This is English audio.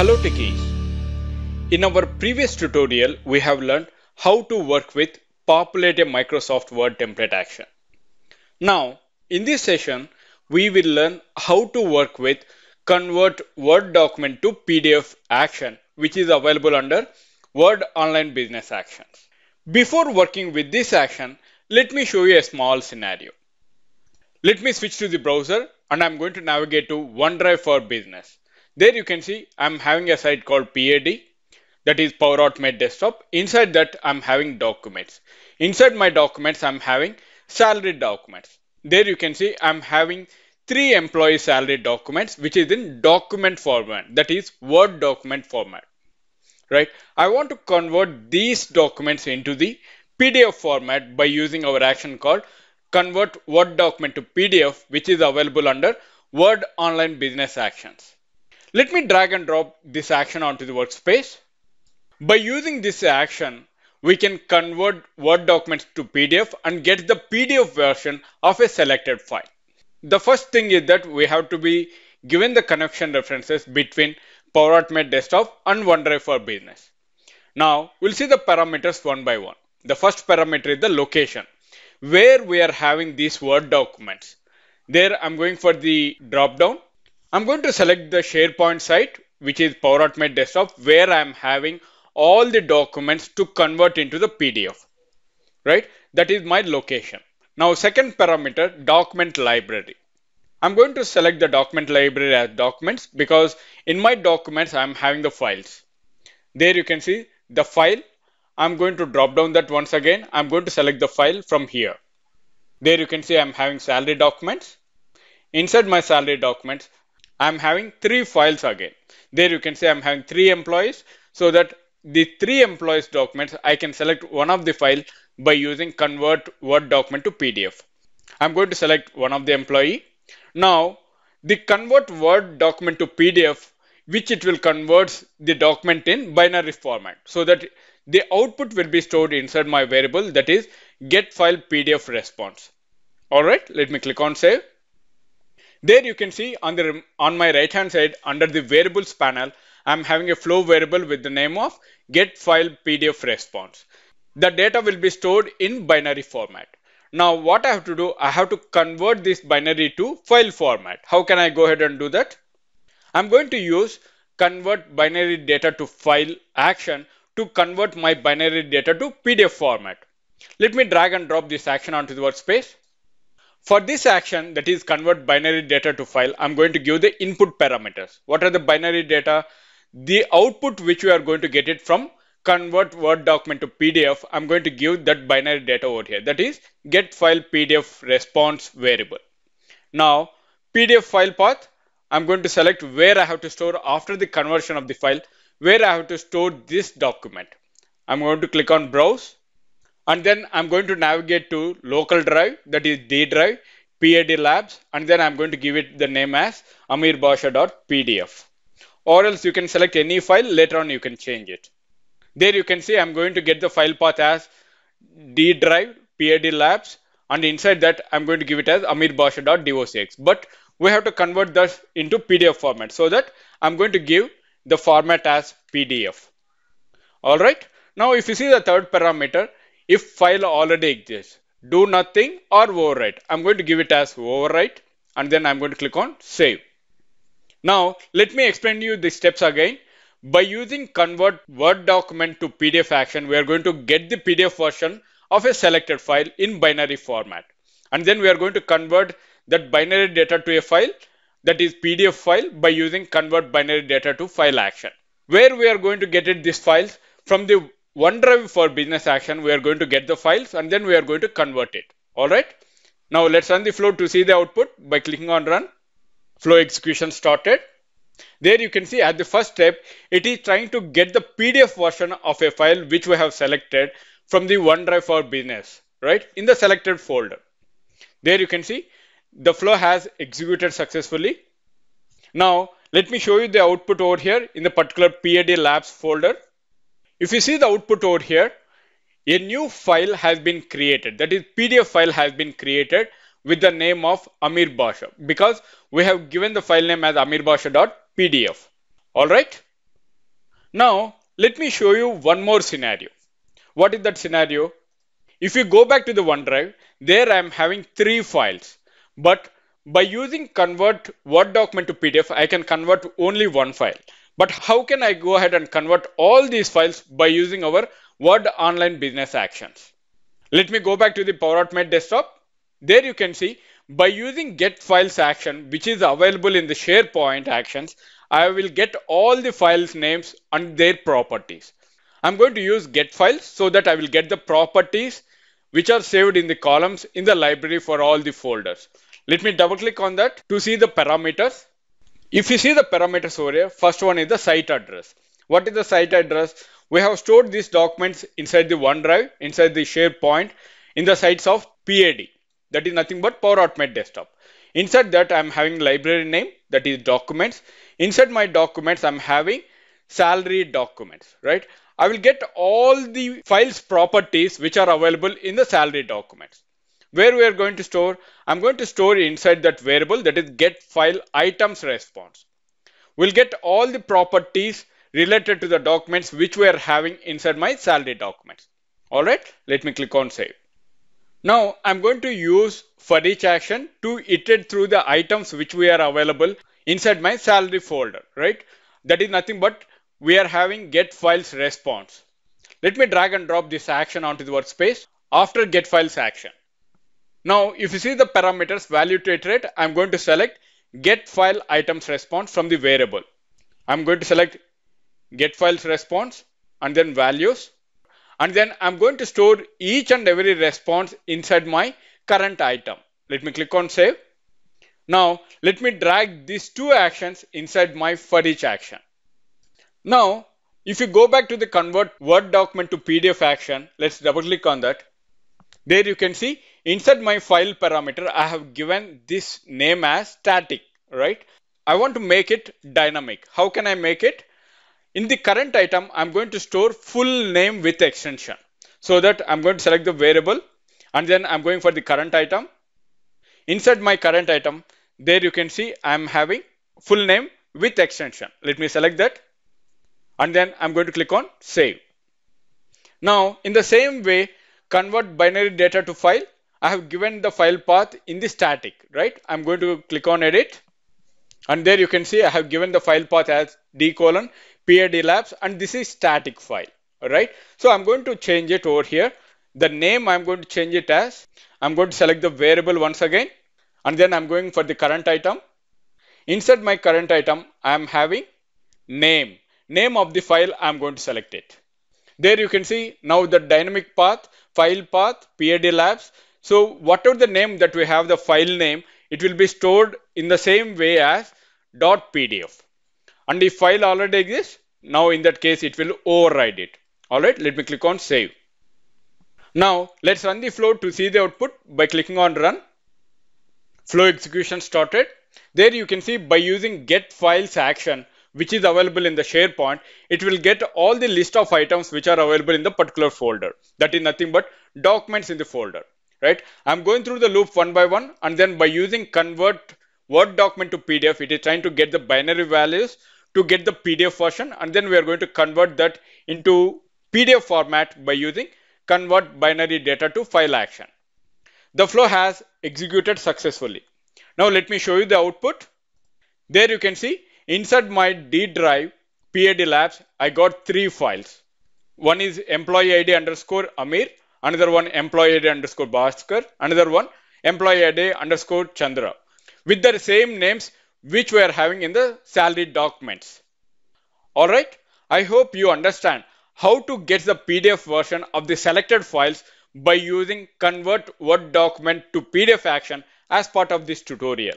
Hello techies. In our previous tutorial, we have learned how to work with populate a Microsoft Word template action. Now, in this session, we will learn how to work with convert Word document to PDF action, which is available under Word Online Business Actions. Before working with this action, let me show you a small scenario. Let me switch to the browser and I'm going to navigate to OneDrive for Business. There you can see I'm having a site called PAD, that is Power Automate Desktop. Inside that I'm having documents. Inside my documents I'm having salary documents. There you can see I'm having 3 employee salary documents which is in document format, that is Word document format. Right? I want to convert these documents into the PDF format by using our action called convert Word document to PDF, which is available under Word Online Business Actions. Let me drag and drop this action onto the workspace. By using this action, we can convert Word documents to PDF and get the PDF version of a selected file. The first thing is that we have to be given the connection references between Power Automate Desktop and OneDrive for Business. Now, we'll see the parameters one by one. The first parameter is the location, where we are having these Word documents. There I'm going for the drop down. I'm going to select the SharePoint site, which is Power Automate Desktop, where I'm having all the documents to convert into the PDF. Right? That is my location. Now, second parameter, document library. I'm going to select the document library as documents because in my documents I'm having the files. There you can see the file. I'm going to drop down that once again. I'm going to select the file from here. There you can see I'm having salary documents. Inside my salary documents, I'm having 3 files again. There you can see I'm having 3 employees, so that the 3 employees documents, I can select one of the file by using convert Word document to PDF. I'm going to select one of the employee. Now, the convert Word document to PDF, which it will convert the document in binary format, so that the output will be stored inside my variable, that is get file PDF response. Alright, let me click on save. There you can see on my right hand side under the variables panel, I'm having a flow variable with the name of get file PDF response. The data will be stored in binary format. Now what I have to do, I have to convert this binary to file format. How can I go ahead and do that? I'm going to use convert binary data to file action to convert my binary data to PDF format. Let me drag and drop this action onto the workspace. For this action, that is convert binary data to file, I'm going to give the input parameters. What are the binary data? The output which we are going to get it from convert Word document to PDF, I'm going to give that binary data over here. That is get file PDF response variable. Now, PDF file path, I'm going to select where I have to store after the conversion of the file, where I have to store this document. I'm going to click on browse. And then I'm going to navigate to local drive, that is D drive, PAD labs, and then I'm going to give it the name as amirbasha.pdf. Or else you can select any file, later on you can change it. There you can see I'm going to get the file path as D drive, PAD labs, and inside that I'm going to give it as amirbasha.docx. But we have to convert that into PDF format, so that I'm going to give the format as PDF. Alright, now if you see the third parameter, if file already exists, do nothing or overwrite. I'm going to give it as overwrite and then I'm going to click on save. Now let me explain to you the steps again. By using convert Word document to PDF action, we are going to get the PDF version of a selected file in binary format. And then we are going to convert that binary data to a file, that is PDF file, by using convert binary data to file action. Where we are going to get it these files from the OneDrive for Business action, we are going to get the files and then we are going to convert it. Alright. Now let's run the flow to see the output by clicking on run. Flow execution started. There you can see at the first step, it is trying to get the PDF version of a file which we have selected from the OneDrive for Business, right, in the selected folder. There you can see the flow has executed successfully. Now let me show you the output over here in the particular PAD labs folder. If you see the output over here, a new file has been created. That is PDF file has been created with the name of Amir Basha because we have given the file name as amirbasha.pdf. Alright. Now, let me show you one more scenario. What is that scenario? If you go back to the OneDrive, there I am having three files. But by using convert Word document to PDF, I can convert only one file. But how can I go ahead and convert all these files by using our Word Online Business Actions? Let me go back to the Power Automate desktop. There you can see by using get files action, which is available in the SharePoint actions, I will get all the files names and their properties. I'm going to use get files so that I will get the properties which are saved in the columns in the library for all the folders. Let me double click on that to see the parameters. If you see the parameters over here, first one is the site address. What is the site address? We have stored these documents inside the OneDrive, inside the SharePoint, in the sites of PAD. That is nothing but Power Automate Desktop. Inside that, I'm having library name, that is documents. Inside my documents, I'm having salary documents, right? I will get all the files properties which are available in the salary documents. Where we are going to store, I'm going to store inside that variable, that is get file items response. We'll get all the properties related to the documents which we are having inside my salary documents. All right, let me click on save. Now I'm going to use for each action to iterate through the items which we are available inside my salary folder, right? That is nothing but we are having get files response. Let me drag and drop this action onto the workspace after get files action. Now, if you see the parameters value to iterate, I'm going to select get file items response from the variable. I'm going to select get files response and then values. And then I'm going to store each and every response inside my current item. Let me click on save. Now, let me drag these two actions inside my for each action. Now, if you go back to the convert Word document to PDF action, let's double click on that. There you can see inside my file parameter, I have given this name as static, right? I want to make it dynamic. How can I make it? In the current item, I'm going to store full name with extension. So that I'm going to select the variable and then I'm going for the current item. Inside my current item, there you can see I'm having full name with extension. Let me select that. And then I'm going to click on save. Now, in the same way, convert binary data to file. I have given the file path in the static, right? I'm going to click on edit. And there you can see I have given the file path as d:\PAD labs and this is static file, all right? So I'm going to change it over here. The name I'm going to change it as, I'm going to select the variable once again. And then I'm going for the current item. Inside my current item, I'm having name of the file. I'm going to select it. There you can see now the dynamic path, file path, PAD labs. So whatever the name that we have, the file name, it will be stored in the same way as .pdf. And if file already exists, now in that case, it will override it. All right, let me click on save. Now let's run the flow to see the output by clicking on run. Flow execution started. There you can see by using get files action, which is available in the SharePoint, it will get all the list of items which are available in the particular folder. That is nothing but documents in the folder, right? I'm going through the loop one by one, and then by using convert Word document to PDF, it is trying to get the binary values to get the PDF version, and then we are going to convert that into PDF format by using convert binary data to file action. The flow has executed successfully. Now let me show you the output. There you can see inside my D drive PAD labs, I got three files. One is employee ID underscore Amir, another one employee ID underscore Bhaskar, another one employee ID underscore Chandra, with the same names which we are having in the salary documents. All right, I hope you understand how to get the PDF version of the selected files by using convert Word document to PDF action as part of this tutorial.